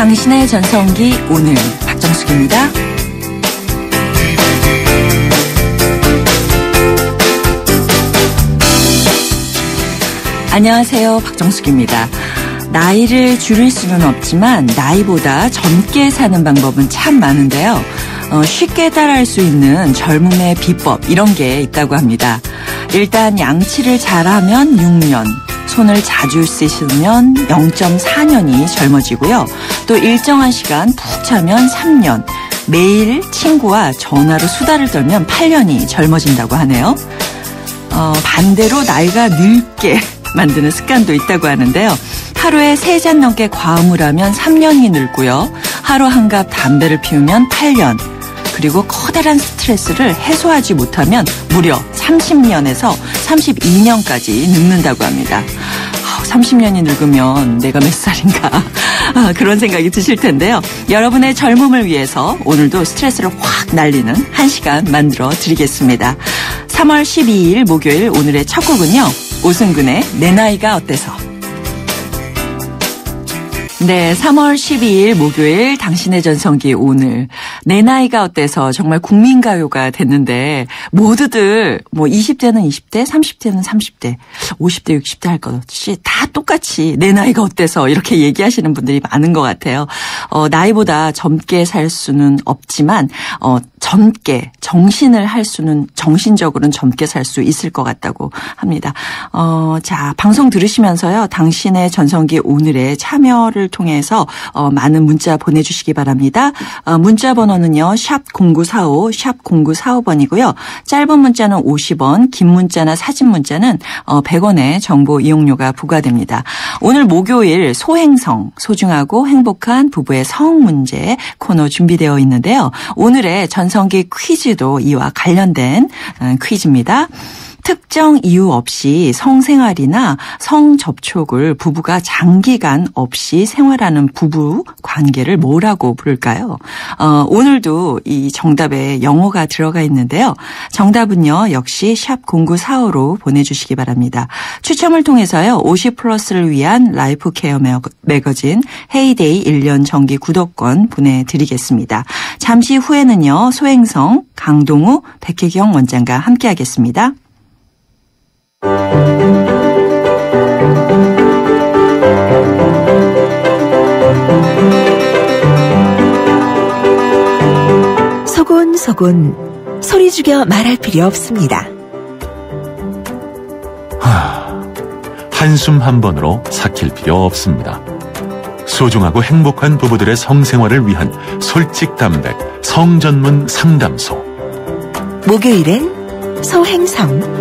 당신의 전성기 오늘 박정숙입니다. 안녕하세요. 박정숙입니다. 나이를 줄일 수는 없지만 나이보다 젊게 사는 방법은 참 많은데요. 쉽게 따라할 수 있는 젊음의 비법 이런 게 있다고 합니다. 일단 양치를 잘하면 6년, 손을 자주 씻으면 0.4년이 젊어지고요. 또 일정한 시간 푹 자면 3년, 매일 친구와 전화로 수다를 떨면 8년이 젊어진다고 하네요. 반대로 나이가 늙게 만드는 습관도 있다고 하는데요. 하루에 3잔 넘게 과음을 하면 3년이 늙고요. 하루 한갑 담배를 피우면 8년. 그리고 커다란 스트레스를 해소하지 못하면 무려 30년에서 32년까지 늙는다고 합니다. 30년이 늙으면 내가 몇 살인가 그런 생각이 드실 텐데요. 여러분의 젊음을 위해서 오늘도 스트레스를 확 날리는 1시간 만들어 드리겠습니다. 3월 12일 목요일 오늘의 첫 곡은요. 오승근의 내 나이가 어때서. 네, 3월 12일 목요일 당신의 전성기 오늘 내 나이가 어때서 정말 국민가요가 됐는데 모두들 20대는 20대, 30대는 30대, 50대, 60대 할 것 없이 다 똑같이 내 나이가 어때서 이렇게 얘기하시는 분들이 많은 것 같아요. 나이보다 젊게 살 수는 없지만 젊게 정신을 할 수는 정신적으로는 젊게 살 수 있을 것 같다고 합니다. 자, 방송 들으시면서요. 당신의 전성기 오늘의 참여를 통해서 많은 문자 보내주시기 바랍니다. 문자 번호는요. 샵 0945, 샵 0945번이고요. 짧은 문자는 50원, 긴 문자나 사진 문자는 100원의 정보 이용료가 부과됩니다. 오늘 목요일 소행성, 소중하고 행복한 부부의 성 문제 코너 준비되어 있는데요. 오늘의 전성기 퀴즈도 이와 관련된 퀴즈입니다. 특정 이유 없이 성생활이나 성접촉을 부부가 장기간 없이 생활하는 부부 관계를 뭐라고 부를까요? 오늘도 이 정답에 영어가 들어가 있는데요. 정답은요. 역시 샵 0945로 보내주시기 바랍니다. 추첨을 통해서요. 50플러스를 위한 라이프 케어 매거진 헤이데이 1년 정기 구독권 보내드리겠습니다. 잠시 후에는요. 소행성, 강동우, 백혜경 원장과 함께하겠습니다. 소곤소곤 소리 죽여 말할 필요 없습니다. 한숨 한 번으로 삭힐 필요 없습니다. 소중하고 행복한 부부들의 성생활을 위한 솔직담백 성전문 상담소. 목요일엔 소행성.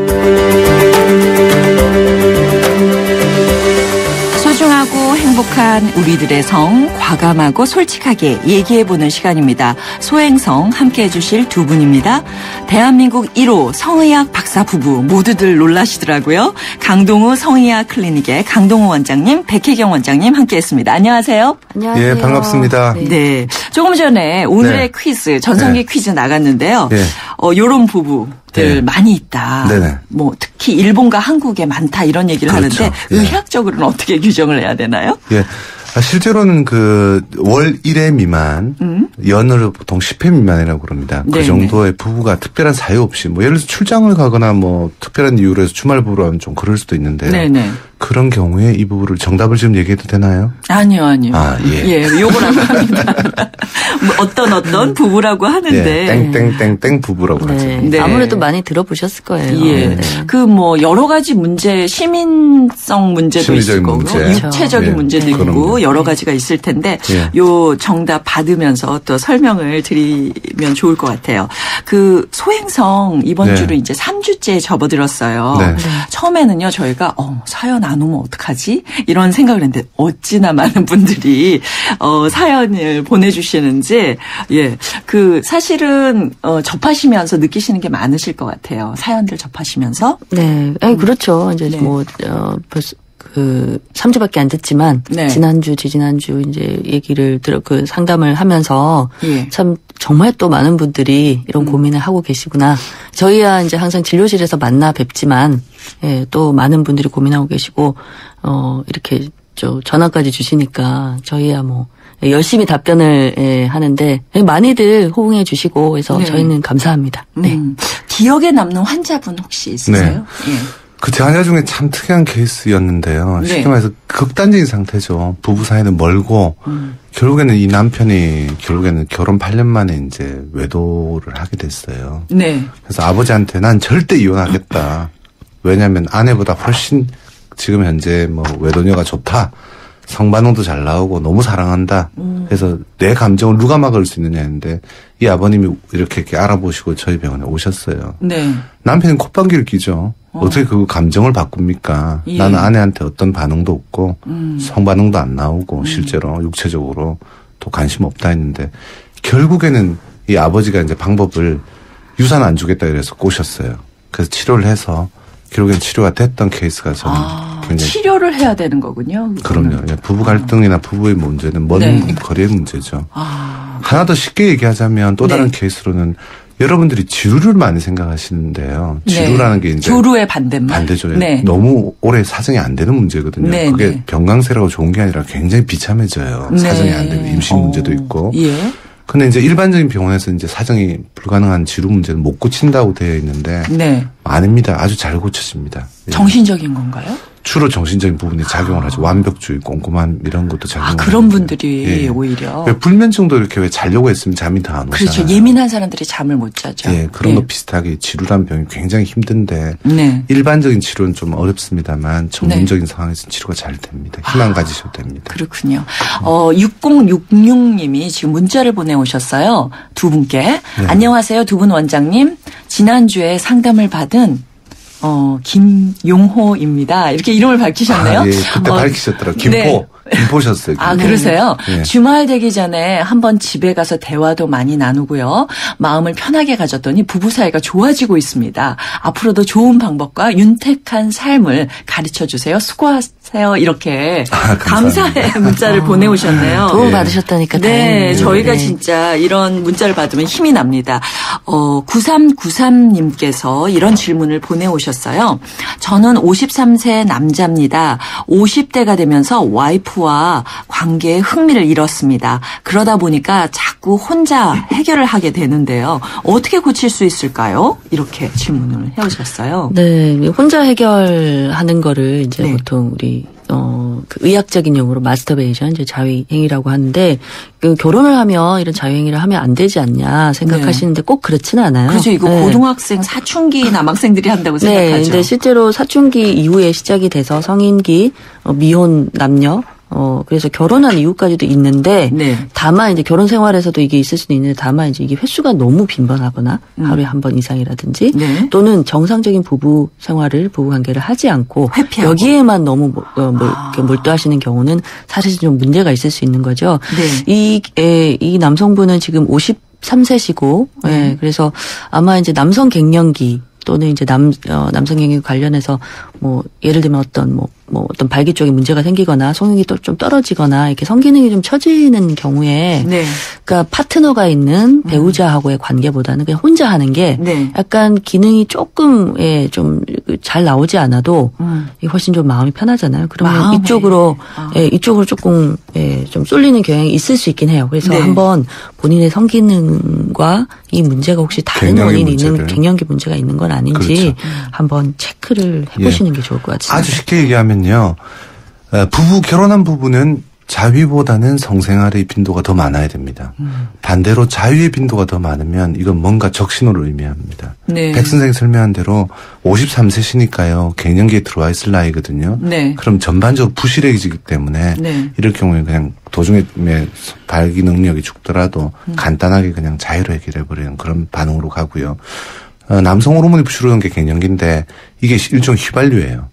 소중하고 행복한 우리들의 성, 과감하고 솔직하게 얘기해보는 시간입니다. 소행성 함께해 주실 두 분입니다. 대한민국 1호 성의학 박사 부부 모두들 놀라시더라고요. 강동우 성의학 클리닉의 강동우 원장님, 백혜경 원장님 함께했습니다. 안녕하세요. 안녕하세요. 예, 반갑습니다. 네, 조금 전에 오늘의 퀴즈, 전성기 퀴즈 나갔는데요. 요런 부부 많이 있다. 네네. 특히 일본과 한국에 많다 이런 얘기를 그렇죠. 하는데 의학적으로는 어떻게 규정을 해야 되나요? 예. 실제로는 월 1회 미만, 연으로 보통 10회 미만이라고 그럽니다. 그 정도의 부부가 특별한 사유 없이, 예를 들어서 출장을 가거나 특별한 이유로 해서 주말 부부로 하면 좀 그럴 수도 있는데요. 네네. 그런 경우에 이 부부를 정답을 지금 얘기해도 되나요? 아니요. 예. 요거라고 합니다. 어떤 부부라고 하는데. 땡땡땡땡 부부라고 하죠. 네. 아무래도 많이 들어보셨을 거예요. 예. 네. 여러 가지 문제, 시민성 문제도 있을 거고, 육체적인 문제도 있고, 여러 가지가 있을 텐데, 요 정답 받으면서 또 설명을 드리면 좋을 것 같아요. 소행성 이번 주로 이제 3주째 접어들었어요. 네. 처음에는요, 저희가, 사연 안 오면 어떡하지? 이런 생각을 했는데, 어찌나 많은 분들이, 사연을 보내주시는지, 사실은, 접하시면서 느끼시는 게 많으실 것 같아요. 사연들 접하시면서. 네. 그렇죠. 이제 벌써 3주밖에 안 됐지만, 지난주, 지지난주 이제 얘기를 상담을 하면서, 참, 정말 또 많은 분들이 이런 고민을 하고 계시구나. 저희야 이제 항상 진료실에서 만나 뵙지만, 또 많은 분들이 고민하고 계시고, 이렇게 전화까지 주시니까, 저희야 열심히 답변을 하는데 많이들 호응해 주시고 해서 저희는 감사합니다. 네. 기억에 남는 환자분 혹시 있으세요? 네. 그 제 환자 중에 참 특이한 케이스였는데요. 쉽게 말해서 극단적인 상태죠. 부부 사이는 멀고 결국에는 이 남편이 결혼 8년 만에 이제 외도를 하게 됐어요. 네. 그래서 아버지한테 난 절대 이혼하겠다. 왜냐하면 아내보다 훨씬 지금 현재 뭐 외도녀가 좋다. 성반응도 잘 나오고 너무 사랑한다. 그래서 내 감정을 누가 막을 수 있느냐 했는데 이 아버님이 이렇게 알아보시고 저희 병원에 오셨어요. 네. 남편은 콧방귀를 뀌죠. 어떻게 그 감정을 바꿉니까? 예. 나는 아내한테 어떤 반응도 없고 성반응도 안 나오고 실제로 육체적으로 또 관심 없다 했는데 결국에는 이 아버지가 이제 방법을 유산 안 주겠다 이래서 꼬셨어요. 그래서 치료를 해서 결국엔 치료가 됐던 케이스가 저는 굉장히 치료를 해야 되는 거군요. 그럼요. 부부 갈등이나 부부의 문제는 먼 거리의 문제죠. 하나 더 쉽게 얘기하자면 또 다른 케이스로는 여러분들이 지루를 많이 생각하시는데요. 지루라는 게 이제 조루의 반대죠. 너무 오래 사정이 안 되는 문제거든요. 그게 병강세라고 좋은 게 아니라 굉장히 비참해져요. 사정이 안 되는 임신 문제도 있고. 근데 이제 일반적인 병원에서 이제 사정이 불가능한 지루 문제는 못 고친다고 되어 있는데 아닙니다. 아주 잘 고쳐집니다. 정신적인 건가요? 주로 정신적인 부분이 작용을 하죠. 완벽주의, 꼼꼼함 이런 것도 작용을 하죠. 그런 분들이 오히려. 불면증도 이렇게 왜 자려고 했으면 잠이 다 안 오잖아요. 그렇죠. 예민한 사람들이 잠을 못 자죠. 그런 거 비슷하게 지루란 병이 굉장히 힘든데 일반적인 치료는 좀 어렵습니다만 전문적인 상황에서는 치료가 잘 됩니다. 희망 가지셔도 됩니다. 그렇군요. 6066님이 지금 문자를 보내오셨어요. 두 분께. 안녕하세요. 두 분 원장님. 지난주에 상담을 받은 김용호입니다. 이렇게 이름을 밝히셨네요. 그때 밝히셨더라고요. 김포셨어요. 그러세요? 주말 되기 전에 한번 집에 가서 대화도 많이 나누고요. 마음을 편하게 가졌더니 부부 사이가 좋아지고 있습니다. 앞으로도 좋은 방법과 윤택한 삶을 가르쳐 주세요. 수고하세요. 이렇게 감사의 문자를 보내오셨네요. 도움 받으셨다니까 다행이네요. 저희가 진짜 이런 문자를 받으면 힘이 납니다. 9393님께서 이런 질문을 보내오셨어요. 저는 53세 남자입니다. 50대가 되면서 와이프와 관계에 흥미를 잃었습니다. 그러다 보니까 자꾸 혼자 해결을 하게 되는데요. 어떻게 고칠 수 있을까요? 이렇게 질문을 해오셨어요. 네, 혼자 해결하는 거를 이제 보통 우리 그 의학적인 용어로 마스터베이션, 이제 자위행위라고 하는데, 결혼을 하면 이런 자위행위를 하면 안 되지 않냐 생각하시는데 꼭 그렇지는 않아요. 그렇죠. 이거 고등학생, 사춘기 남학생들이 한다고 생각하죠. 네, 근데 실제로 사춘기 이후에 시작이 돼서 성인기, 미혼 남녀, 그래서 결혼한 이후까지도 있는데, 다만 이제 결혼 생활에서도 이게 있을 수는 있는데, 다만 이제 이게 횟수가 너무 빈번하거나, 하루에 한 번 이상이라든지, 또는 정상적인 부부 생활을, 부부 관계를 하지 않고, 회피하고. 여기에만 너무 몰두하시는 경우는 사실 좀 문제가 있을 수 있는 거죠. 이 남성분은 지금 53세시고, 그래서 아마 이제 남성 갱년기, 또는 이제 남성 갱년기 관련해서 예를 들면 어떤 발기 쪽에 문제가 생기거나 성욕이 또 좀 떨어지거나 이렇게 성기능이 좀 처지는 경우에 그러니까 파트너가 있는 배우자하고의 관계보다는 그냥 혼자 하는 게 약간 기능이 조금 좀 잘 나오지 않아도 훨씬 좀 마음이 편하잖아요. 그러면 이쪽으로 조금 좀 쏠리는 경향이 있을 수 있긴 해요. 그래서 한번 본인의 성기능과 이 문제가 혹시 다른 원인이 있는 갱년기 문제가 있는 건 아닌지 한번 체크를 해보시는 게 좋을 것 같습니다. 아주 쉽게 얘기하면요. 결혼한 부부는 자위보다는 성생활의 빈도가 더 많아야 됩니다. 반대로 자위의 빈도가 더 많으면 이건 뭔가 적신호를 의미합니다. 백 선생이 설명한 대로 53세시니까요. 갱년기에 들어와 있을 나이거든요. 그럼 전반적으로 부실해지기 때문에 이럴 경우에 그냥 도중에 발기 능력이 죽더라도 간단하게 그냥 자위로 해결해버리는 그런 반응으로 가고요. 남성 호르몬이 부실하는 게 갱년기인데 이게 일종의 휘발유예요.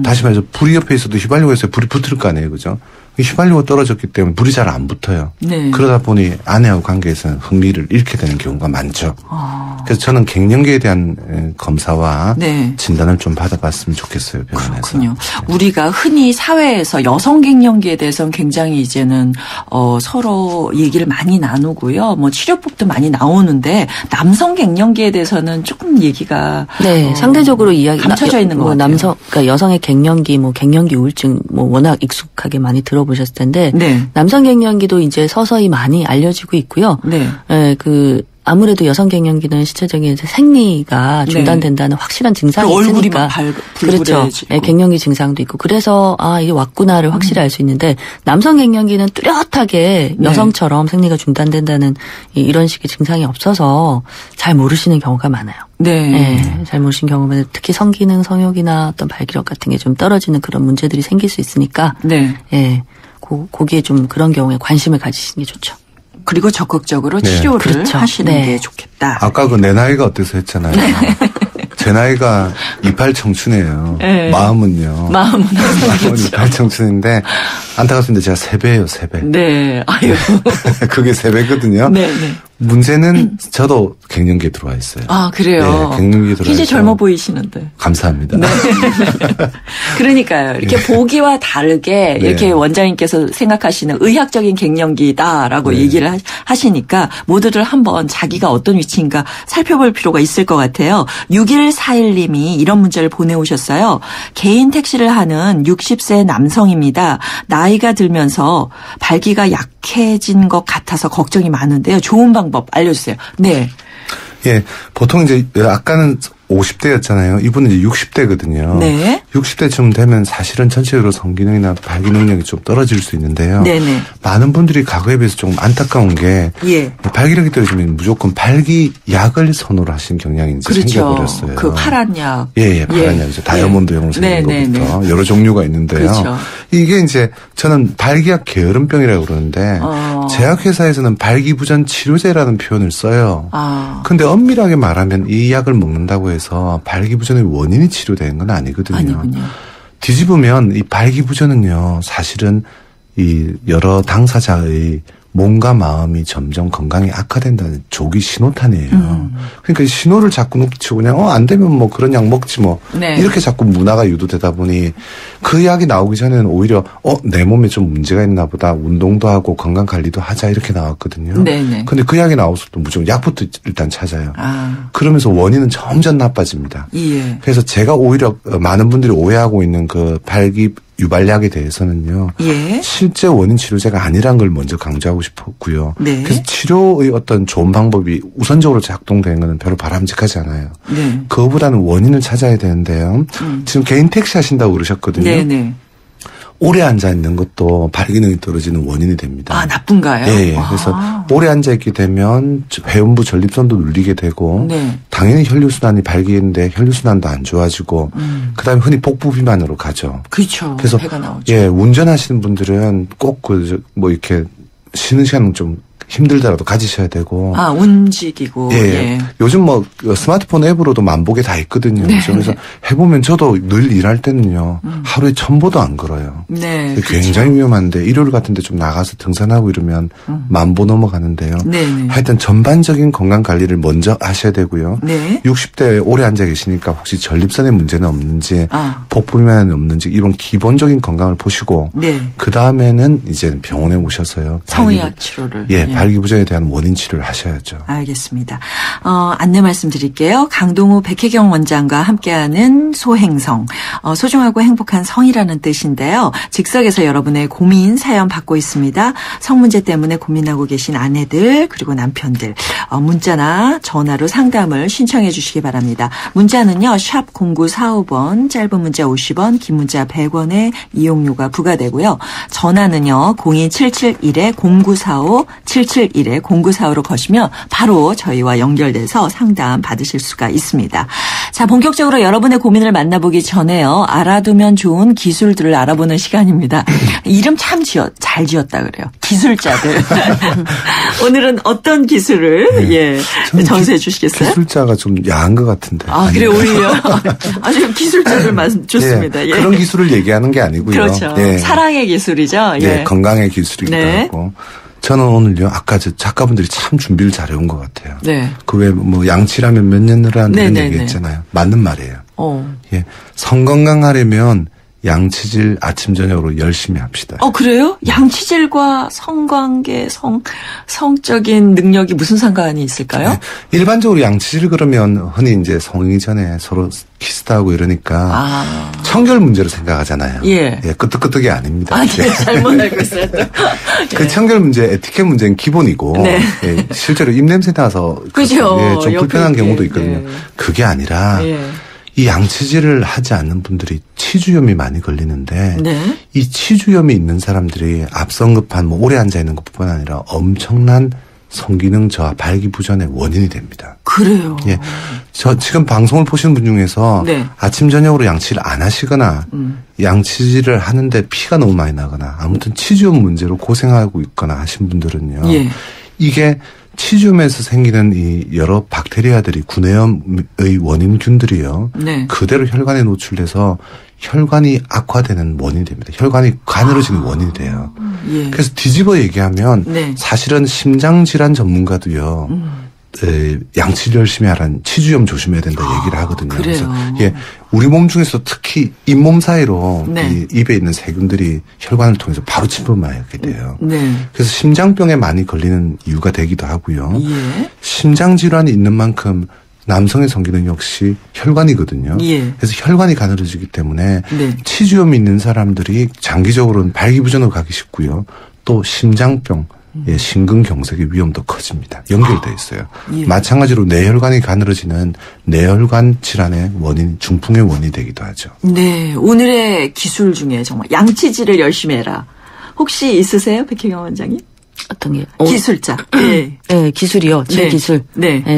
다시 말해서 불이 옆에 있어도 휘발유가 있어야 불이 붙을 거 아니에요. 그죠? 휘발유가 떨어졌기 때문에 불이 잘 안 붙어요. 그러다 보니 아내하고 관계에서는 흥미를 잃게 되는 경우가 많죠. 그래서 저는 갱년기에 대한 검사와 진단을 좀 받아봤으면 좋겠어요. 병원에서. 그렇군요. 우리가 흔히 사회에서 여성 갱년기에 대해서는 굉장히 이제는 서로 얘기를 많이 나누고요. 치료법도 많이 나오는데 남성 갱년기에 대해서는 조금 얘기가 상대적으로 이야기 감춰져 있는 것 같아요. 그러니까 여성의 갱년기, 갱년기 우울증 워낙 익숙하게 많이 들어보셨 보셨을 텐데 네. 남성 갱년기도 이제 서서히 많이 알려지고 있고요. 네. 아무래도 여성 갱년기는 실제적인 생리가 중단된다는 확실한 증상이 얼굴이 있으니까 그렇죠. 갱년기 증상도 있고 그래서 이게 왔구나를 확실히 알 수 있는데 남성 갱년기는 뚜렷하게 여성처럼 생리가 중단된다는 이런 식의 증상이 없어서 잘 모르시는 경우가 많아요. 네. 잘 모르시는 경우는 특히 성기능, 성욕이나 어떤 발기력 같은 게 좀 떨어지는 그런 문제들이 생길 수 있으니까 거기에 좀 그런 경우에 관심을 가지시는 게 좋죠. 그리고 적극적으로 치료를 하시는 게 좋겠다. 아까 내 나이가 어때서 했잖아요. 제 나이가 28 청춘이에요. 마음은요. 마음은 28 청춘인데 안타깝습니다. 제가 3배예요, 3배. 네. 아유. 그게 3배거든요. 네. 문제는 저도 갱년기에 들어와 있어요. 아, 그래요? 네, 갱년기에 들어와 이제 젊어 보이시는데. 감사합니다. 네. 그러니까요. 이렇게 보기와 다르게 이렇게 원장님께서 생각하시는 의학적인 갱년기다라고 얘기를 하시니까 모두들 한번 자기가 어떤 위치인가 살펴볼 필요가 있을 것 같아요. 6141님이 이런 문자를 보내오셨어요. 개인 택시를 하는 60세 남성입니다. 나이가 들면서 발기가 약해진 것 같아서 걱정이 많은데요. 좋은 방법 알려주세요. 네. 예, 보통 이제 아까는 50대였잖아요. 이분은 이제 60대거든요. 네. 60대쯤 되면 사실은 전체적으로 성기능이나 발기 능력이 좀 떨어질 수 있는데요. 네네. 많은 분들이 과거에 비해서 조금 안타까운 게 발기력이 떨어지면 무조건 발기약을 선호를 하신 경향이 이제 생겨버렸어요. 그 파란 약. 예, 파란 약. 이제 다이아몬드용 생긴 것부터 여러 종류가 있는데요. 그렇죠. 이게 이제 저는 발기약 게으름병이라고 그러는데 제약회사에서는 발기부전 치료제라는 표현을 써요. 근데 엄밀하게 말하면 이 약을 먹는다고 해서 발기부전의 원인이 치료되는 건 아니거든요. 아니군요. 뒤집으면 이 발기부전은요, 사실은 이 여러 당사자의 몸과 마음이 점점 건강이 악화된다는 조기 신호탄이에요. 그러니까 이 신호를 자꾸 놓치고 그냥 안 되면 뭐 그런 약 먹지 뭐 이렇게 자꾸 문화가 유도되다 보니 그 약이 나오기 전에는 오히려 내 몸에 좀 문제가 있나 보다 운동도 하고 건강 관리도 하자 이렇게 나왔거든요. 근데 그 약이 나와서 또 무조건 약부터 일단 찾아요. 그러면서 원인은 점점 나빠집니다. 그래서 제가 오히려 많은 분들이 오해하고 있는 그 발기 유발약에 대해서는요. 실제 원인 치료제가 아니란 걸 먼저 강조하고 싶었고요. 그래서 치료의 어떤 좋은 방법이 우선적으로 작동되는 것은 별로 바람직하지 않아요. 그거보다는 원인을 찾아야 되는데요. 지금 개인 택시 하신다고 그러셨거든요. 오래 앉아있는 것도 발기능이 떨어지는 원인이 됩니다. 아, 나쁜가요? 예. 그래서 오래 앉아있게 되면 회음부 전립선도 눌리게 되고 당연히 혈류순환이 발기인데 혈류순환도 안 좋아지고 그다음에 흔히 복부 비만으로 가죠. 그렇죠. 그래서 배가 나오죠. 예, 운전하시는 분들은 꼭 뭐 이렇게 쉬는 시간은 좀 힘들더라도 가지셔야 되고. 움직이고. 요즘 뭐 스마트폰 앱으로도 만보개 다 있거든요. 그래서 해보면 저도 늘 일할 때는요. 하루에 1000보도 안 걸어요. 굉장히 위험한데 일요일 같은데 좀 나가서 등산하고 이러면 1000보 넘어가는데요. 하여튼 전반적인 건강 관리를 먼저 하셔야 되고요. 60대에 오래 앉아 계시니까 혹시 전립선에 문제는 없는지 복부 비만은 없는지 이런 기본적인 건강을 보시고 그 다음에는 이제 병원에 오셔서요. 성의학 치료를. 발기부전에 대한 원인 치료를 하셔야죠. 알겠습니다. 안내 말씀드릴게요. 강동우 백혜경 원장과 함께하는 소행성. 소중하고 행복한 성이라는 뜻인데요. 즉석에서 여러분의 고민 사연 받고 있습니다. 성 문제 때문에 고민하고 계신 아내들 그리고 남편들 문자나 전화로 상담을 신청해 주시기 바랍니다. 문자는요. 샵 0945번 짧은 문자 50원 긴 문자 100원의 이용료가 부과되고요. 전화는요. 02771-0945 771-0945로 거시면 바로 저희와 연결돼서 상담 받으실 수가 있습니다. 자, 본격적으로 여러분의 고민을 만나보기 전에요. 알아두면 좋은 기술들을 알아보는 시간입니다. 이름 참 잘 지었다 그래요. 기술자들. 오늘은 어떤 기술을 전수해 주시겠어요? 기술자가 좀 야한 것 같은데. 그래 오히려 아주 기술자들 좋습니다. 그런 기술을 얘기하는 게 아니고요. 그렇죠. 사랑의 기술이죠. 건강의 기술이기도 하고. 저는 오늘요, 아까 작가분들이 참 준비를 잘해온 것 같아요. 그 왜 뭐 양치라면 몇 년을 하는 얘기 했잖아요. 맞는 말이에요. 성 건강하려면 양치질 아침 저녁으로 열심히 합시다. 그래요? 양치질과 성관계, 성적인 능력이 무슨 상관이 있을까요? 네. 일반적으로 양치질 그러면 흔히 이제 성행위 전에 서로 키스도 하고 이러니까 청결 문제로 생각하잖아요. 예. 끄떡끄떡이 아닙니다. 네. 잘못 알고 있어요. 또. 그 청결 문제, 에티켓 문제는 기본이고 네. 실제로 입냄새 나서 그죠. 좀 불편한 경우도 있거든요. 그게 아니라 이 양치질을 하지 않는 분들이 치주염이 많이 걸리는데 이 치주염이 있는 사람들이 앞선급한 오래 앉아있는 것뿐만 아니라 엄청난 성기능 저하, 발기부전의 원인이 됩니다. 그래요? 예. 저 지금 방송을 보시는 분 중에서 아침 저녁으로 양치를 안 하시거나 양치질을 하는데 피가 너무 많이 나거나 아무튼 치주염 문제로 고생하고 있거나 하신 분들은요. 이게 치주염에서 생기는 이 여러 박테리아들이 구내염의 원인균들이요. 그대로 혈관에 노출돼서 혈관이 악화되는 원인이 됩니다. 혈관이 가늘어지는 원인이 돼요. 그래서 뒤집어 얘기하면 사실은 심장질환 전문가도요. 양치를 열심히 하라는 치주염 조심해야 된다 얘기를 하거든요. 그래요. 그래서 우리 몸 중에서 특히 잇몸 사이로 이 입에 있는 세균들이 혈관을 통해서 바로 침범을 하게 돼요. 그래서 심장병에 많이 걸리는 이유가 되기도 하고요. 심장질환이 있는 만큼 남성의 성기는 역시 혈관이거든요. 그래서 혈관이 가늘어지기 때문에 치주염이 있는 사람들이 장기적으로는 발기부전으로 가기 쉽고요. 또 심장병, 심근경색의 위험도 커집니다. 연결되어 있어요. 마찬가지로 뇌혈관이 가늘어지는 뇌혈관 질환의 원인, 중풍의 원인이 되기도 하죠. 네, 오늘의 기술 중에 정말 양치질을 열심히 해라. 혹시 있으세요, 백혜경 원장님? 어떤 게? 기술자. 네, 기술이요. 제 기술.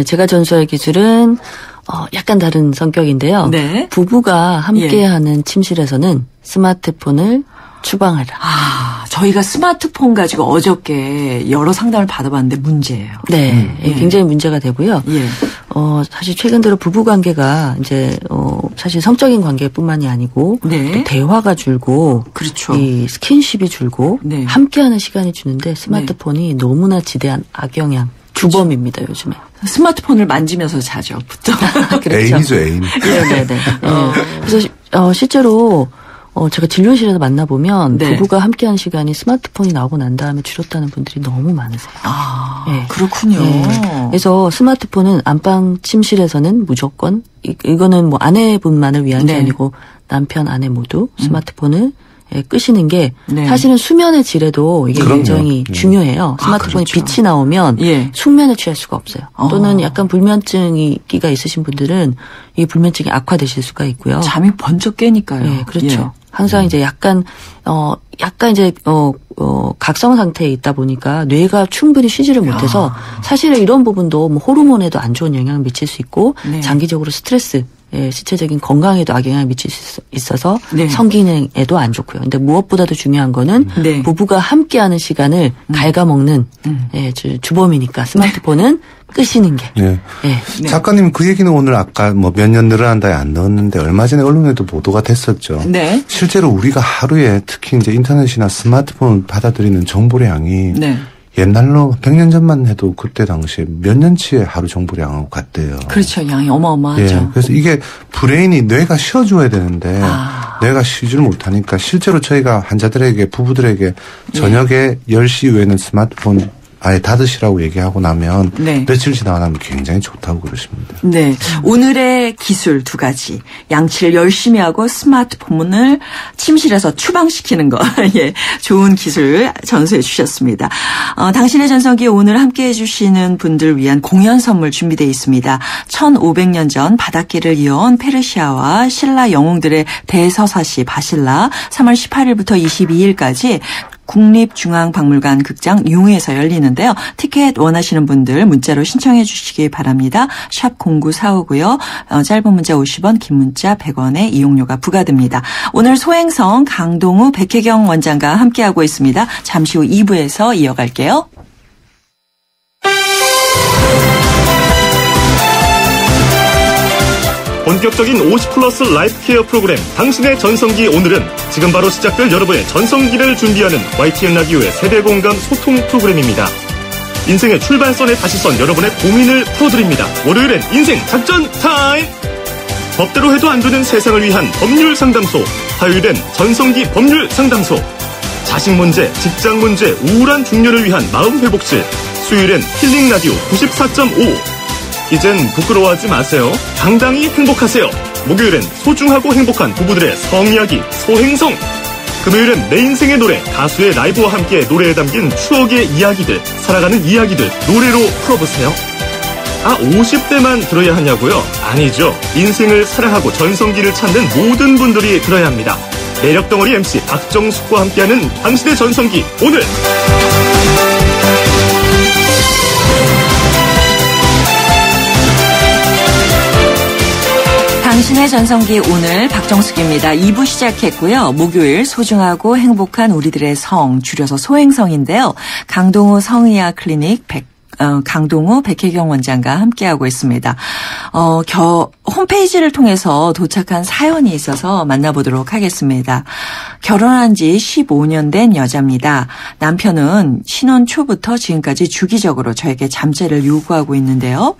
제가 전수할 기술은 약간 다른 성격인데요. 부부가 함께하는 침실에서는 스마트폰을 추방하라. 저희가 스마트폰 가지고 어저께 여러 상담을 받아봤는데 문제예요. 굉장히 문제가 되고요. 사실 최근 들어 부부 관계가 이제 사실 성적인 관계뿐만이 아니고 또 대화가 줄고, 이 스킨십이 줄고, 함께하는 시간이 주는데 스마트폰이 너무나 지대한 악영향. 주범입니다, 요즘에. 스마트폰을 만지면서 자죠, 보통. 그렇죠. 애인이죠, 애인. 그래서 실제로 제가 진료실에서 만나보면 부부가 함께한 시간이 스마트폰이 나오고 난 다음에 줄었다는 분들이 너무 많으세요. 그렇군요. 그래서 스마트폰은 안방 침실에서는 무조건 이거는 뭐 아내분만을 위한 게 아니고 남편, 아내 모두 스마트폰을 끄시는 게 사실은 수면의 질에도 이게 굉장히 중요해요. 스마트폰이 빛이 나오면 숙면에 취할 수가 없어요. 또는 약간 불면증이가 있으신 분들은 이 불면증이 악화되실 수가 있고요. 잠이 번쩍 깨니까요. 그렇죠. 항상 이제 약간 이제 각성 상태에 있다 보니까 뇌가 충분히 쉬지를 못해서 사실은 이런 부분도 뭐 호르몬에도 안 좋은 영향을 미칠 수 있고 장기적으로 스트레스, 신체적인 건강에도 악영향을 미칠 수 있어서 성기능에도 안 좋고요. 근데 무엇보다도 중요한 거는 부부가 함께하는 시간을 갉아먹는 주범이니까 스마트폰은 끄시는 게. 작가님 그 얘기는 오늘 아까 뭐 몇 년 늘어난다에 안 넣었는데 얼마 전에 언론에도 보도가 됐었죠. 실제로 우리가 하루에 특히 이제 인터넷이나 스마트폰을 받아들이는 정보량이 옛날로 100년 전만 해도 그때 당시에 몇 년치의 하루 정보량하고 같대요. 그렇죠. 양이 어마어마하죠. 그래서 이게 브레인이 뇌가 쉬어줘야 되는데 뇌가 쉬지를 못하니까 실제로 저희가 환자들에게 부부들에게 저녁에 10시 이후에는 스마트폰 아예 닫으시라고 얘기하고 나면 며칠 지나고 나면 굉장히 좋다고 그러십니다. 오늘의 기술 2가지. 양치를 열심히 하고 스마트폰을 침실에서 추방시키는 거. 좋은 기술 전수해 주셨습니다. 당신의 전성기 오늘 함께해 주시는 분들 위한 공연 선물 준비되어 있습니다. 1500년 전 바닷길을 이어온 페르시아와 신라 영웅들의 대서사시 바실라 3월 18일부터 22일까지 국립중앙박물관 극장 융에서 열리는데요. 티켓 원하시는 분들 문자로 신청해 주시기 바랍니다. 샵 0945고요. 짧은 문자 50원, 긴 문자 100원의 이용료가 부과됩니다. 오늘 소행성 강동우, 백혜경 원장과 함께하고 있습니다. 잠시 후 2부에서 이어갈게요. 본격적인 50플러스 라이프 케어 프로그램 당신의 전성기 오늘은 지금 바로 시작될 여러분의 전성기를 준비하는 YTN 라디오의 세대공감 소통 프로그램입니다. 인생의 출발선에 다시 선 여러분의 고민을 풀어드립니다. 월요일엔 인생 작전 타임! 법대로 해도 안 되는 세상을 위한 법률 상담소 화요일엔 전성기 법률 상담소. 자식 문제, 직장 문제, 우울한 중년을 위한 마음 회복실. 수요일엔 힐링 라디오 94.5. 이젠 부끄러워하지 마세요. 당당히 행복하세요. 목요일엔 소중하고 행복한 부부들의 성이야기 소행성. 금요일은 내 인생의 노래, 가수의 라이브와 함께 노래에 담긴 추억의 이야기들, 살아가는 이야기들 노래로 풀어보세요. 50대만 들어야 하냐고요? 아니죠. 인생을 사랑하고 전성기를 찾는 모든 분들이 들어야 합니다. 매력덩어리 MC 박정숙과 함께하는 당신의 전성기 오늘. 당신의 전성기 오늘 박정숙입니다. 2부 시작했고요. 목요일 소중하고 행복한 우리들의 성, 줄여서 소행성인데요. 강동우 성의학 클리닉 강동우 백혜경 원장과 함께하고 있습니다. 홈페이지를 통해서 도착한 사연이 있어서 만나보도록 하겠습니다. 결혼한 지 15년 된 여자입니다. 남편은 신혼 초부터 지금까지 주기적으로 저에게 잠재를 요구하고 있는데요.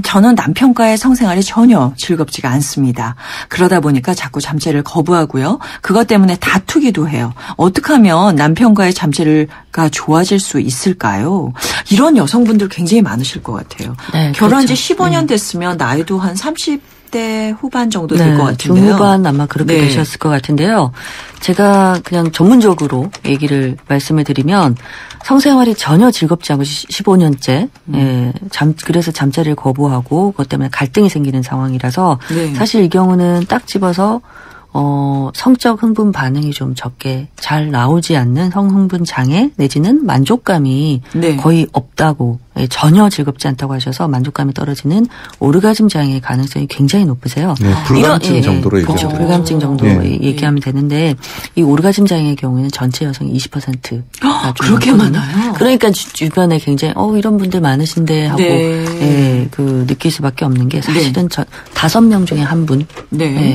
저는 남편과의 성생활이 전혀 즐겁지가 않습니다. 그러다 보니까 자꾸 잠재를 거부하고요. 그것 때문에 다투기도 해요. 어떻게 하면 남편과의 잠재가 좋아질 수 있을까요? 이런 여성분들 굉장히 많으실 것 같아요. 네, 결혼한 지 15년 됐으면 나이도 한 30대 후반 정도 될 것 같은데요. 중후반 아마 그렇게 되셨을 것 같은데요. 제가 그냥 전문적으로 얘기를 말씀을 드리면 성생활이 전혀 즐겁지 않고 15년째 그래서 잠자리를 거부하고 그것 때문에 갈등이 생기는 상황이라서 사실 이 경우는 딱 집어서 성적 흥분 반응이 좀 적게 잘 나오지 않는 성흥분 장애 내지는 만족감이 거의 없다고 전혀 즐겁지 않다고 하셔서 만족감이 떨어지는 오르가즘 장애의 가능성이 굉장히 높으세요. 불감증 정도로 그렇죠. 불감증 정도로 얘기하면 되는데 이 오르가즘 장애의 경우에는 전체 여성이 20%가 그렇게 많아요. 그러니까 주변에 굉장히 이런 분들 많으신데 하고 그 느낄 수밖에 없는 게 사실은 5명 중에 한 분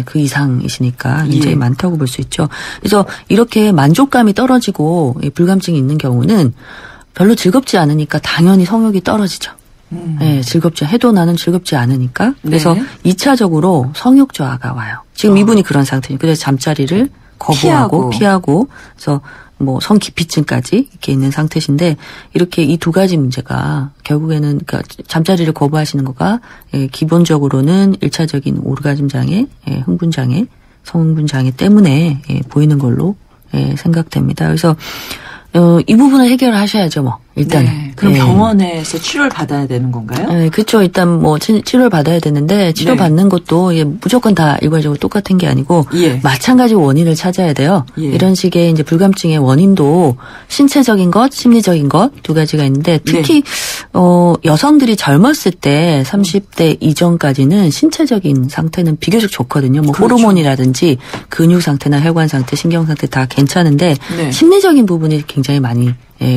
그 이상이시니까 굉장히 많다고 볼 수 있죠. 그래서 이렇게 만족감이 떨어지고 불감증이 있는 경우는 별로 즐겁지 않으니까 당연히 성욕이 떨어지죠. 해도 나는 즐겁지 않으니까. 그래서 2차적으로 성욕 저하가 와요. 지금 이분이 그런 상태니까. 그래서 잠자리를 거부하고 피하고 그래서 뭐 성기피증까지 이렇게 있는 상태신데 이렇게 이 두 가지 문제가 결국에는 그러니까 잠자리를 거부하시는 거가 기본적으로는 1차적인 오르가즘 장애, 흥분 장애, 성흥분 장애 때문에 보이는 걸로 생각됩니다. 그래서 이 부분을 해결하셔야죠, 뭐. 일단. 그럼 병원에서 치료를 받아야 되는 건가요? 네, 그렇죠. 일단 뭐 치료를 받아야 되는데 치료 받는 것도 무조건 다 일괄적으로 똑같은 게 아니고 마찬가지 원인을 찾아야 돼요. 이런 식의 이제 불감증의 원인도 신체적인 것, 심리적인 것 두 가지가 있는데 특히 여성들이 젊었을 때 30대 이전까지는 신체적인 상태는 비교적 좋거든요. 뭐 호르몬이라든지 근육 상태나 혈관 상태, 신경 상태 다 괜찮은데 심리적인 부분이 굉장히 많이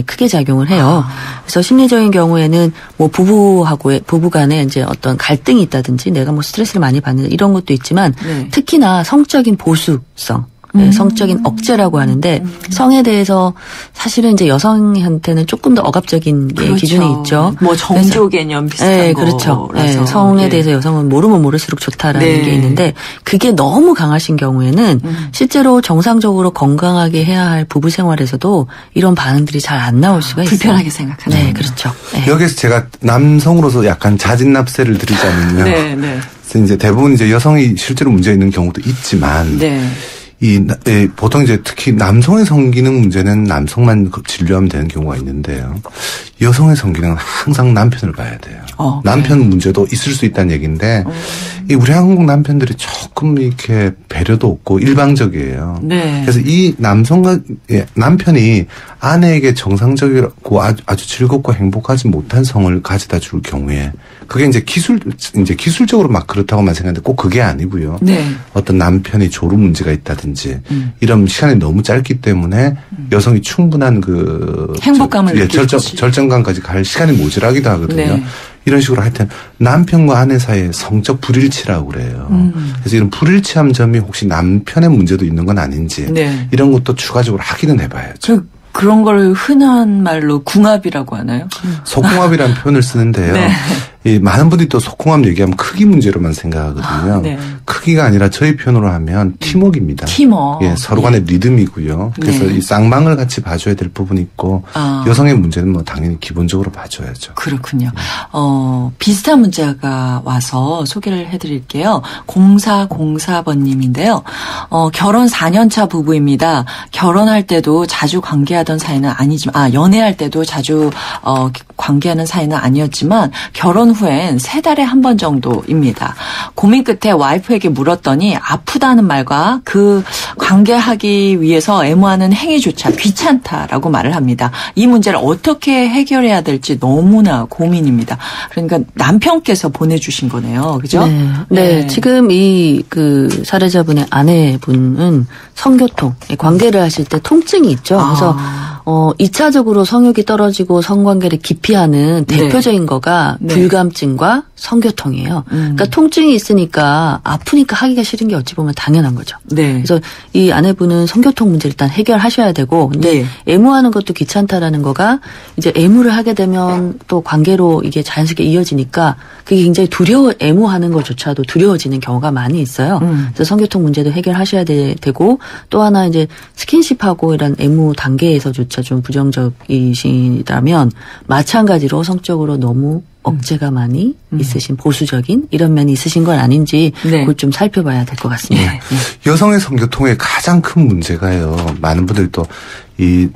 크게 작용을 해요. 그래서 심리적인 경우에는 뭐 부부 간에 이제 어떤 갈등이 있다든지 내가 뭐 스트레스를 많이 받는 이런 것도 있지만 특히나 성적인 보수성. 성적인 억제라고 하는데 성에 대해서 사실은 이제 여성한테는 조금 더 억압적인 기준이 있죠. 뭐 정조 개념 비슷한 거. 그렇죠. 성에 대해서 여성은 모르면 모를수록 좋다라는 게 있는데 그게 너무 강하신 경우에는 실제로 정상적으로 건강하게 해야 할 부부 생활에서도 이런 반응들이 잘 안 나올 수가 있어요. 불편하게 생각하는. 네, 그렇죠. 여기서 제가 남성으로서 약간 자진납세를 드리자면요. 이제 대부분 이제 여성이 실제로 문제 있는 경우도 있지만 보통 이제 특히 남성의 성기능 문제는 남성만 진료하면 되는 경우가 있는데요. 여성의 성기능은 항상 남편을 봐야 돼요. 남편 문제도 있을 수 있다는 얘기인데 우리 한국 남편들이 조금 이렇게 배려도 없고 일방적이에요. 그래서 이 남편이 아내에게 정상적이고 아주 즐겁고 행복하지 못한 성을 가져다 줄 경우에 그게 이제 기술적으로 막 그렇다고만 생각하는데 꼭 그게 아니고요. 어떤 남편이 졸음 문제가 있다든지 이런 시간이 너무 짧기 때문에 여성이 충분한 행복감을 절정감까지 갈 시간이 모자라기도 하거든요. 이런 식으로 하여튼 남편과 아내 사이에 성적 불일치라고 그래요. 그래서 이런 불일치한 점이 혹시 남편의 문제도 있는 건 아닌지 이런 것도 추가적으로 확인은 해봐야죠. 그런 걸 흔한 말로 궁합이라고 하나요? 속궁합이라는 표현을 쓰는데요. 많은 분들이 또 속궁합 얘기하면 크기 문제로만 생각하거든요. 네. 크기가 아니라 저희 표현으로 하면 팀워크입니다. 팀워크. 예, 서로 간의 리듬이고요. 그래서 이 쌍방을 같이 봐줘야 될 부분이 있고 여성의 문제는 뭐 당연히 기본적으로 봐줘야죠. 그렇군요. 비슷한 문자가 와서 소개를 해드릴게요. 0404번님인데요. 결혼 4년차 부부입니다. 결혼할 때도 자주 관계하던 사이는 아니지만, 연애할 때도 자주 관계하는 사이는 아니었지만 결혼 후엔 3달에 한 번 정도입니다. 고민 끝에 와이프에게 물었더니 아프다는 말과 그 관계하기 위해서 애무하는 행위조차 귀찮다라고 말을 합니다. 이 문제를 어떻게 해결해야 될지 너무나 고민입니다. 그러니까 남편께서 보내주신 거네요. 그죠? 네. 네. 지금 그 사례자분의 아내분은 성교통, 관계를 하실 때 통증이 있죠. 그래서 2차적으로 성욕이 떨어지고 성관계를 기피하는 대표적인 거가 불감증과 성교통이에요. 그러니까 통증이 있으니까 아프니까 하기가 싫은 게 어찌 보면 당연한 거죠. 네. 그래서 이 아내분은 성교통 문제를 일단 해결하셔야 되고, 근데 애무하는 것도 귀찮다라는 거가 이제 애무를 하게 되면 또 관계로 이게 자연스럽게 이어지니까 그게 굉장히 애무하는 것조차도 두려워지는 경우가 많이 있어요. 그래서 성교통 문제도 해결하셔야 되고, 또 하나 이제 스킨십하고 이런 애무 단계에서조차 좀 부정적이시다면 마찬가지로 성적으로 너무 억제가 많이 있으신 보수적인 이런 면이 있으신 건 아닌지 그걸 좀 살펴봐야 될 것 같습니다. 네. 여성의 성교통의 가장 큰 문제가요. 많은 분들이 또 이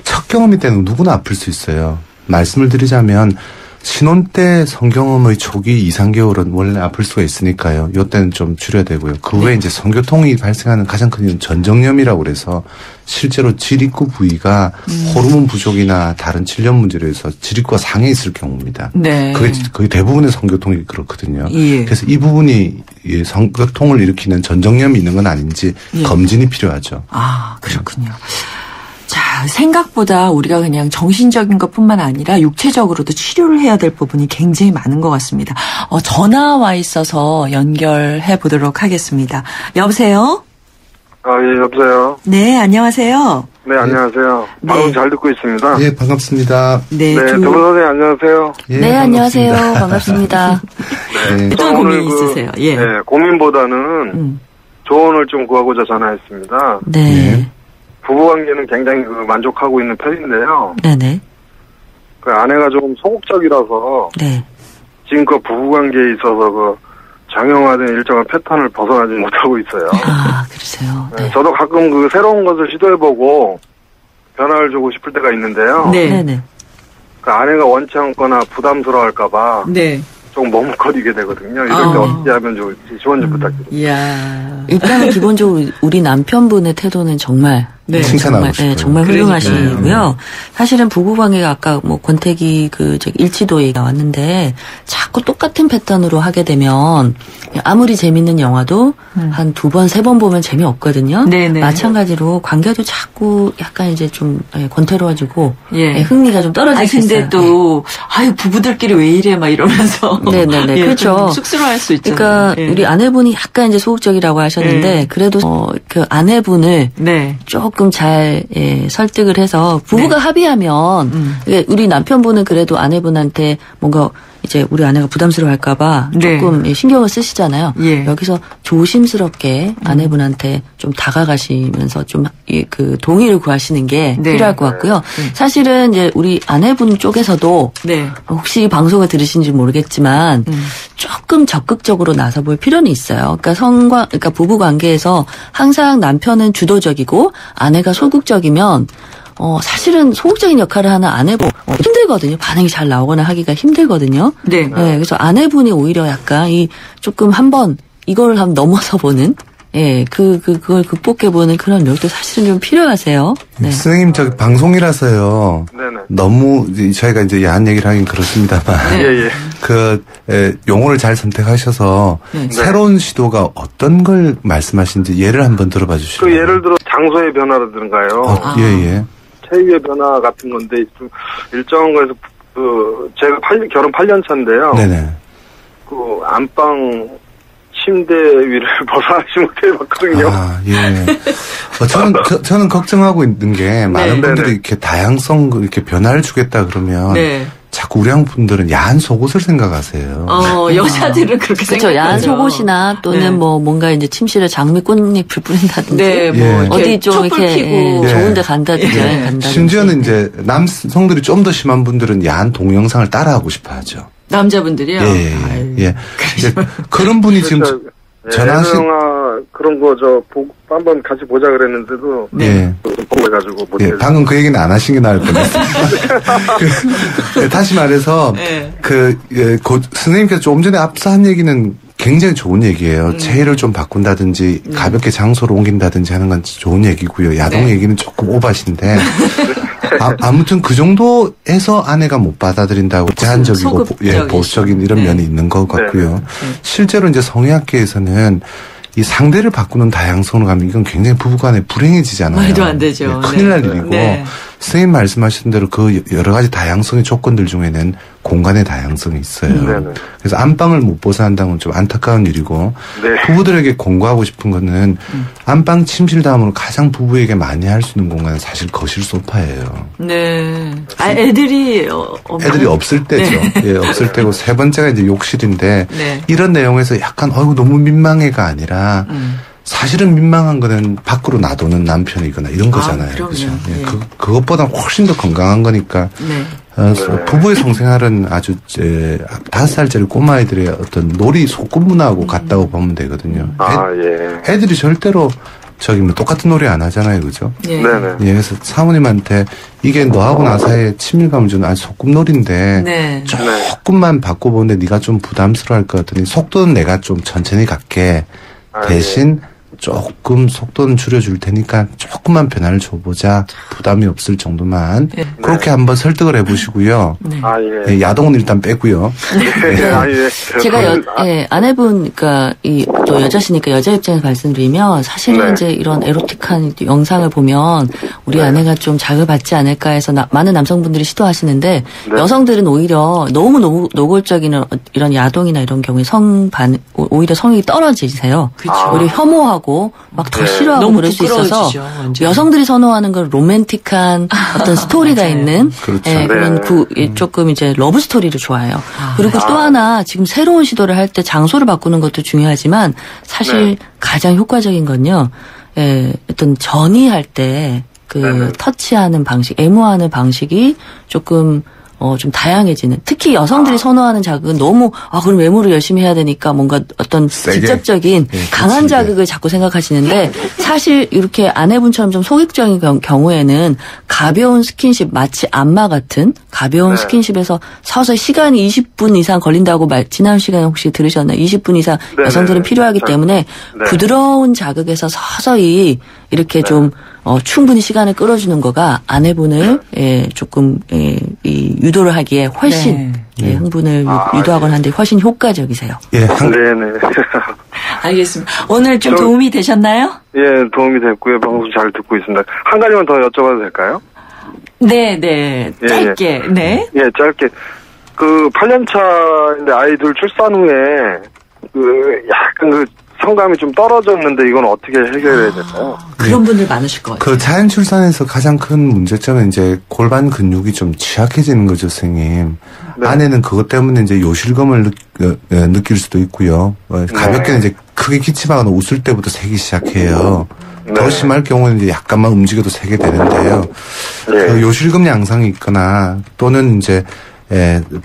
첫 경험이 때는 누구나 아플 수 있어요. 말씀을 드리자면 신혼 때 성경험의 초기 2-3개월은 원래 아플 수가 있으니까요. 이때는 좀 줄여야 되고요. 그 외에 이제 성교통이 발생하는 가장 큰 이유는 전정염이라고 그래서 실제로 질입구 부위가 호르몬 부족이나 다른 질염 문제로 해서 질입구가 상해 있을 경우입니다. 네. 그게 거의 대부분의 성교통이 그렇거든요. 예. 그래서 이 부분이 성교통을 일으키는 전정염이 있는 건 아닌지 검진이 필요하죠. 아, 그렇군요. 자, 생각보다 우리가 그냥 정신적인 것뿐만 아니라 육체적으로도 치료를 해야 될 부분이 굉장히 많은 것 같습니다. 전화 와 있어서 연결해 보도록 하겠습니다. 여보세요? 예, 여보세요? 네, 안녕하세요. 네, 안녕하세요. 방금 잘 듣고 있습니다. 예, 반갑습니다. 네, 도로 선생님 안녕하세요. 예, 네, 안녕하세요. 반갑습니다. 네, 어떤 고민이 있으세요? 예. 네, 고민보다는 조언을 좀 구하고자 전화했습니다. 네. 부부관계는 굉장히 만족하고 있는 편인데요. 네네. 그 아내가 좀 소극적이라서 지금 그 부부관계에 있어서 정형화된 일정한 패턴을 벗어나지 못하고 있어요. 아, 그러세요. 네. 저도 가끔 새로운 것을 시도해보고 변화를 주고 싶을 때가 있는데요. 네네. 그 아내가 원치 않거나 부담스러워할까봐 좀 머뭇거리게 되거든요. 이럴 때 어떻게 하면 좋을지 조언 좀 부탁드립니다. 일단은 기본적으로 우리 남편분의 태도는 정말 정말 훌륭하시고요. 사실은 부부관계가 아까 권태기 일치도 얘기가 왔는데 자꾸 똑같은 패턴으로 하게 되면 아무리 재밌는 영화도 한 2번, 3번 보면 재미없거든요. 네네. 마찬가지로 관계도 자꾸 약간 이제 좀 권태로워지고 흥미가 좀 떨어질 수 있어요. 근데 또 부부들끼리 왜 이래 막 이러면서 네네네. 그렇죠. 쑥스러워할 수 있잖아요. 그러니까 우리 아내분이 약간 이제 소극적이라고 하셨는데 그래도 그 아내분을 조금 잘 설득을 해서 부부가 합의하면 우리 남편분은 그래도 아내분한테 뭔가 이제 우리 아내가 부담스러워할까봐 조금 신경을 쓰시잖아요. 여기서 조심스럽게 아내분한테 좀 다가가시면서 좀 그 동의를 구하시는 게 필요할 것 같고요. 사실은 이제 우리 아내분 쪽에서도 혹시 방송을 들으신지 모르겠지만 조금 적극적으로 나서볼 필요는 있어요. 그러니까 부부 관계에서 항상 남편은 주도적이고 아내가 소극적이면 사실은 소극적인 역할을 하는 아내분 힘들거든요. 반응이 잘 나오거나 하기가 힘들거든요. 네. 그래서 아내분이 오히려 약간 조금 한번 이거를 한번 넘어서 보는 그걸 극복해보는 그런 노력도 사실은 좀 필요하세요. 네. 선생님, 방송이라서요. 네네. 너무, 저희가 이제 야한 얘기를 하긴 그렇습니다만. 용어를 잘 선택하셔서 새로운 시도가 어떤 걸 말씀하시는지 예를 한번 들어봐 주시죠. 예를 들어 장소의 변화라든가요. 체위의 변화 같은 건데, 일정한 거에서, 제가 결혼 8년 차인데요. 네네. 안방, 침대 위를 벗어나지 못해봤거든요. 저는 걱정하고 있는 게 많은 분들이 이렇게 다양성, 이렇게 변화를 주겠다 그러면 자꾸 우리 한국 분들은 야한 속옷을 생각하세요. 여자들은 그렇게 생각하죠. 야한 속옷이나 또는 뭐 뭔가 이제 침실에 장미 꽃잎을 뿌린다든지. 네, 뭐 어디 좀 이렇게 좋은데 간다든지. 심지어는 이제 남성들이 좀 더 심한 분들은 야한 동영상을 따라하고 싶어 하죠. 남자분들이요? 예. 그런 분이 지금 전화하신 그런 거 한번 같이 보자 그랬는데도 보고 해가지고 못 해요. 방금 그 얘기는 안 하신 게 나을 뻔했어요. 다시 말해서 선생님께서 조금 전에 앞서 한 얘기는 굉장히 좋은 얘기예요. 체의를 좀 바꾼다든지 가볍게 장소를 옮긴다든지 하는 건 좋은 얘기고요. 야동 얘기는 조금 오바신데 아무튼 그 정도에서 아내가 못 받아들인다고 제한적이고 보수적인 이런 면이 있는 것 같고요. 실제로 이제 성의학계에서는 이 상대를 바꾸는 다양성으로 가면 이건 굉장히 부부간에 불행해지잖아요. 말도 안 되죠. 큰일 날 일이고 선생님 말씀하신 대로 그 여러 가지 다양성의 조건들 중에는 공간의 다양성이 있어요. 그래서 안방을 못 벗어난다는 건 좀 안타까운 일이고 부부들에게 공고하고 싶은 거는 안방 침실 다음으로 가장 부부에게 많이 할 수 있는 공간은 사실 거실 소파예요. 네. 애들이 없을 때죠. 없을 때고 세 번째가 이제 욕실인데 이런 내용에서 약간 너무 민망해가 아니라 사실은 민망한 거는 밖으로 놔두는 남편이거나 이런 거잖아요. 그렇죠? 그것보다 훨씬 더 건강한 거니까. 부부의 성생활은 아주 5살짜리 꼬마아이들의 어떤 놀이 소꿉 문화하고 같다고 보면 되거든요. 애들이 절대로 똑같은 놀이 안 하잖아요. 그죠? 그래서 사모님한테 이게 너하고 나 사이에 친밀감을 주는 아주 소꿉놀이인데 조금만 바꿔보는데 네가 좀 부담스러워할 것 같더니 속도는 내가 좀 천천히 갈게. 대신 조금 속도는 줄여줄 테니까 조금만 변화를 줘보자. 부담이 없을 정도만. 그렇게 한번 설득을 해보시고요. 야동은 일단 빼고요. 제가 아내분, 그러니까 또 여자시니까 여자 입장에서 말씀드리면 사실은 이제 이런 에로틱한 영상을 보면 우리 아내가 좀 자극을 받지 않을까 해서 많은 남성분들이 시도하시는데 여성들은 오히려 너무 노골적인 이런 야동이나 이런 경우에 오히려 성욕이 떨어지세요. 오히려 혐오하고 막 더 싫어하고 그럴 수 있어서 완전. 여성들이 선호하는 건 로맨틱한 어떤 스토리가 있는 그런 조금 이제 러브 스토리를 좋아해요. 그리고 또 하나 지금 새로운 시도를 할 때 장소를 바꾸는 것도 중요하지만 사실 가장 효과적인 건요. 어떤 전이할 때 터치하는 방식, 애무하는 방식이 조금 좀 다양해지는. 특히 여성들이 선호하는 자극은 너무 그럼 외모를 열심히 해야 되니까 뭔가 어떤 직접적인 강한 자극을 자꾸 생각하시는데 사실 이렇게 아내분처럼 좀 소극적인 경우에는 가벼운 스킨십, 마치 안마 같은 가벼운 스킨십에서 서서히 시간이 20분 이상 걸린다고 지난 시간에 혹시 들으셨나요? 20분 이상 여성들은 필요하기 때문에 부드러운 자극에서 서서히 이렇게 좀 충분히 시간을 끌어주는 거가 아내분을 조금 유도를 하기에 훨씬 흥분을 유도하거나 하는데 훨씬 효과적이세요. 알겠습니다. 오늘 좀 도움이 되셨나요? 도움이 됐고요. 방송 잘 듣고 있습니다. 한 가지만 더 여쭤봐도 될까요? 네. 짧게. 짧게. 8년 차인데 아이들 출산 후에 약간 성감이 좀 떨어졌는데 이건 어떻게 해결해야 될까요? 그런 분들 많으실 것 같아요. 자연 출산에서 가장 큰 문제점은 이제 골반 근육이 좀 취약해지는 거죠, 선생님. 아내는 그것 때문에 이제 요실금을 느낄 수도 있고요. 가볍게 이제 크게 기침하거나 웃을 때부터 새기 시작해요. 더 심할 경우는 이제 약간만 움직여도 새게 되는데요. 요실금 양상이 있거나 또는 이제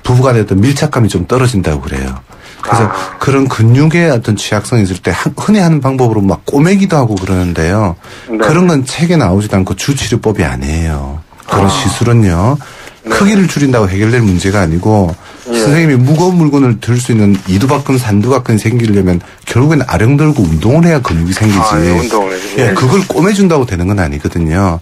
부부 간의 어떤 밀착감이 좀 떨어진다고 그래요. 그래서 그런 근육의 어떤 취약성이 있을 때 흔히 하는 방법으로 막 꼬매기도 하고 그러는데요. 그런 건 책에 나오지도 않고 주치료법이 아니에요. 그런 시술은요. 크기를 줄인다고 해결될 문제가 아니고 선생님이 무거운 물건을 들 수 있는 이두박근 산두박근이 생기려면 결국엔 아령 들고 운동을 해야 근육이 생기지. 그걸 꼬매준다고 되는 건 아니거든요.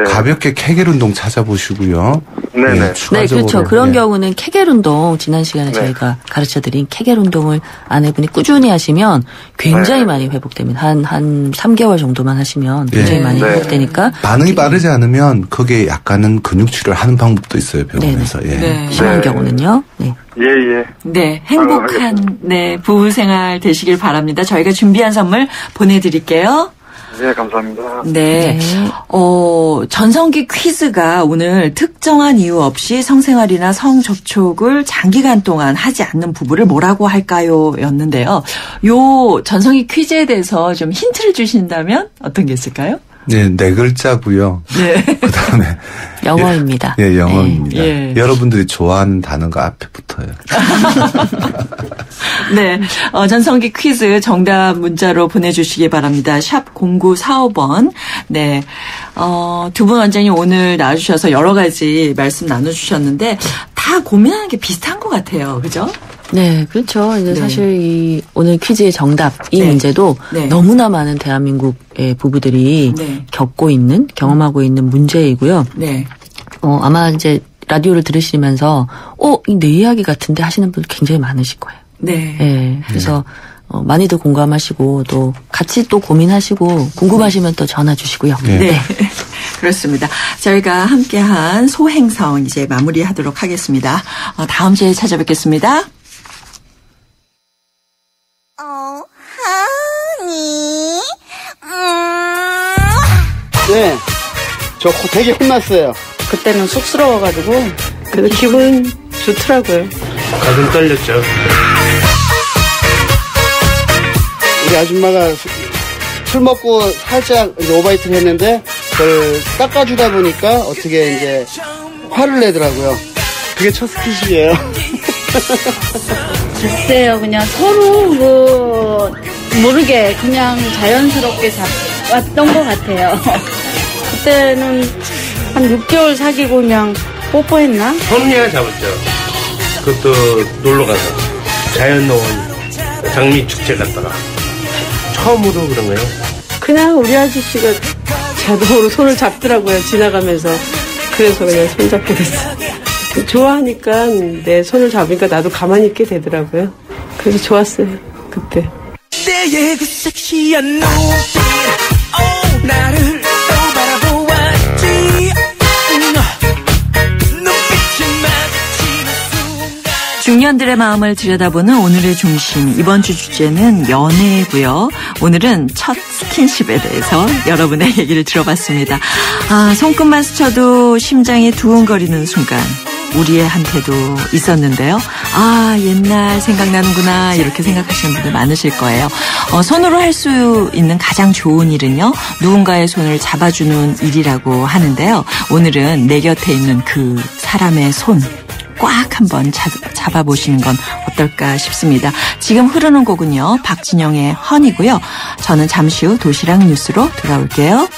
가볍게 케겔 운동 찾아보시고요. 그렇죠. 그런 경우는 케겔 운동 지난 시간에 저희가 가르쳐드린 케겔 운동을 아내분이 꾸준히 하시면 굉장히 많이 회복됩니다. 한 3개월 정도만 하시면 굉장히 많이 회복되니까. 반응이 빠르지 않으면 거기에 약간은 근육 치료를 하는 방법도 있어요, 병원에서. 심한 경우는요. 행복한 부부 생활 되시길 바랍니다. 저희가 준비한 선물 보내드릴게요. 네, 감사합니다. 네. 전성기 퀴즈가 오늘 특정한 이유 없이 성생활이나 성접촉을 장기간 동안 하지 않는 부부를 뭐라고 할까요? 였는데요. 요 전성기 퀴즈에 대해서 좀 힌트를 주신다면 어떤 게 있을까요? 네, 4글자고요. 네. 그다음에 영어입니다. 예, 영어입니다. 예. 여러분들이 좋아하는 단어가 앞에 붙어요. 네, 전성기 퀴즈 정답 문자로 보내주시기 바랍니다. 샵 0945번. 네, 두 분 원장님 오늘 나와주셔서 여러 가지 말씀 나눠주셨는데 다 고민하는 게 비슷한 것 같아요. 그죠? 네, 그렇죠. 이제 사실 이 오늘 퀴즈의 정답, 이 문제도 너무나 많은 대한민국의 부부들이 겪고 있는, 경험하고 있는 문제이고요. 네. 아마 이제 라디오를 들으시면서, 이 내 이야기 같은데 하시는 분들 굉장히 많으실 거예요. 네. 네. 그래서 많이들 공감하시고 또 같이 또 고민하시고 궁금하시면 또 전화 주시고요. 네. 그렇습니다. 저희가 함께한 소행성 이제 마무리하도록 하겠습니다. 다음 주에 찾아뵙겠습니다. 네, 저 되게 혼났어요. 그때는 쑥스러워가지고 그래도 기분 좋더라고요. 가슴 떨렸죠. 우리 아줌마가 술 먹고 살짝 오바이트를 했는데 그걸 닦아주다 보니까 어떻게 이제 화를 내더라고요. 그게 첫 스킨십이에요. 글쎄요, 그냥 서로 모르게 그냥 자연스럽게 왔던 것 같아요. 그때는 한 6개월 사귀고 그냥 뽀뽀했나? 손이나 잡았죠. 그것도 놀러가서 자연농원 장미 축제 갔다가 처음으로 그런 거예요. 그냥 우리 아저씨가 자동으로 손을 잡더라고요, 지나가면서. 그래서 그냥 손잡게 됐어요. 좋아하니까 내 손을 잡으니까 나도 가만히 있게 되더라고요. 그래서 좋았어요, 그때. 때의 그 섹시한 눈빛, 나를 또 바라보았지. 중년들의 마음을 들여다보는 오늘의 중심. 이번 주 주제는 연애고요. 오늘은 첫 스킨십에 대해서 여러분의 얘기를 들어봤습니다. 손끝만 스쳐도 심장이 두근거리는 순간 우리한테도 있었는데요. 옛날 생각나는구나 이렇게 생각하시는 분들 많으실 거예요. 손으로 할 수 있는 가장 좋은 일은요. 누군가의 손을 잡아주는 일이라고 하는데요. 오늘은 내 곁에 있는 그 사람의 손 꽉 한번 잡아보시는 건 어떨까 싶습니다. 지금 흐르는 곡은요. 박진영의 헌이고요. 저는 잠시 후 도시락 뉴스로 돌아올게요.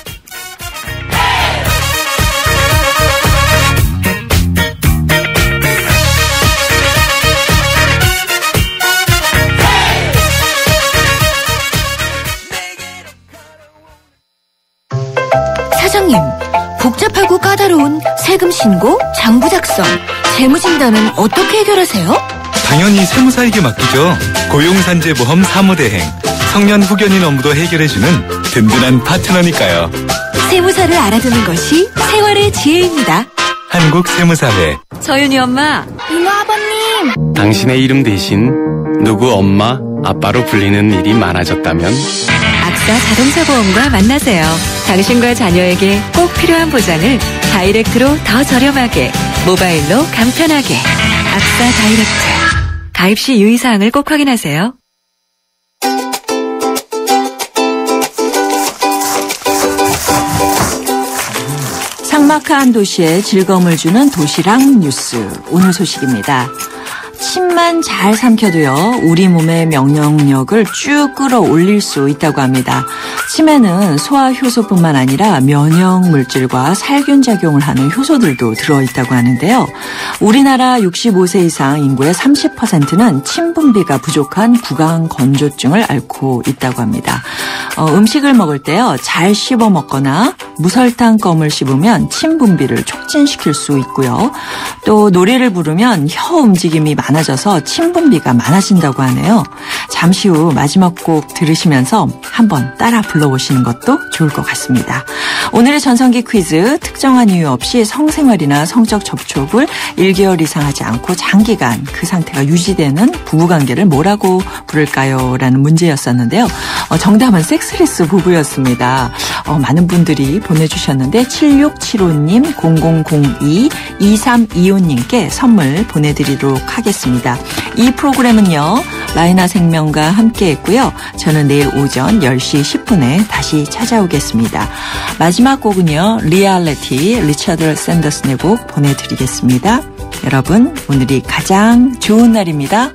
사장님, 복잡하고 까다로운 세금 신고, 장부 작성, 재무진단은 어떻게 해결하세요? 당연히 세무사에게 맡기죠. 고용산재보험 사무대행, 성년 후견인 업무도 해결해주는 든든한 파트너니까요. 세무사를 알아두는 것이 생활의 지혜입니다. 한국세무사회. 서윤이 엄마, 이모 아버님. 당신의 이름 대신 누구 엄마, 아빠로 불리는 일이 많아졌다면 악사 자동차보험과 만나세요. 당신과 자녀에게 꼭 필요한 보장을 다이렉트로 더 저렴하게, 모바일로 간편하게. 악사 다이렉트. 가입 시 유의사항을 꼭 확인하세요. 삭막한 도시에 즐거움을 주는 도시락 뉴스. 오늘 소식입니다. 침만 잘 삼켜도요, 우리 몸의 면역력을 쭉 끌어올릴 수 있다고 합니다. 침에는 소화 효소뿐만 아니라 면역 물질과 살균 작용을 하는 효소들도 들어있다고 하는데요. 우리나라 65세 이상 인구의 30%는 침 분비가 부족한 구강 건조증을 앓고 있다고 합니다. 음식을 먹을 때요, 잘 씹어 먹거나 무설탕 껌을 씹으면 침 분비를 촉진시킬 수 있고요. 또 노래를 부르면 혀 움직임이 많아져서 침 분비가 많아진다고 하네요. 잠시 후 마지막 곡 들으시면서 한번 따라 불러보시는 것도 좋을 것 같습니다. 오늘의 전성기 퀴즈, 특정한 이유 없이 성생활이나 성적 접촉을 1개월 이상 하지 않고 장기간 그 상태가 유지되는 부부관계를 뭐라고 부를까요? 라는 문제였었는데요. 정답은 섹스리스 부부였습니다. 많은 분들이 보내주셨는데 7675님, 0002, 2325님께 선물 보내드리도록 하겠습니다. 이 프로그램은요, 라이나 생명과 함께했고요. 저는 내일 오전 10시 10분에 다시 찾아오겠습니다. 마지막 곡은요, 리얼리티 리처드 샌더슨의 곡 보내드리겠습니다. 여러분, 오늘이 가장 좋은 날입니다.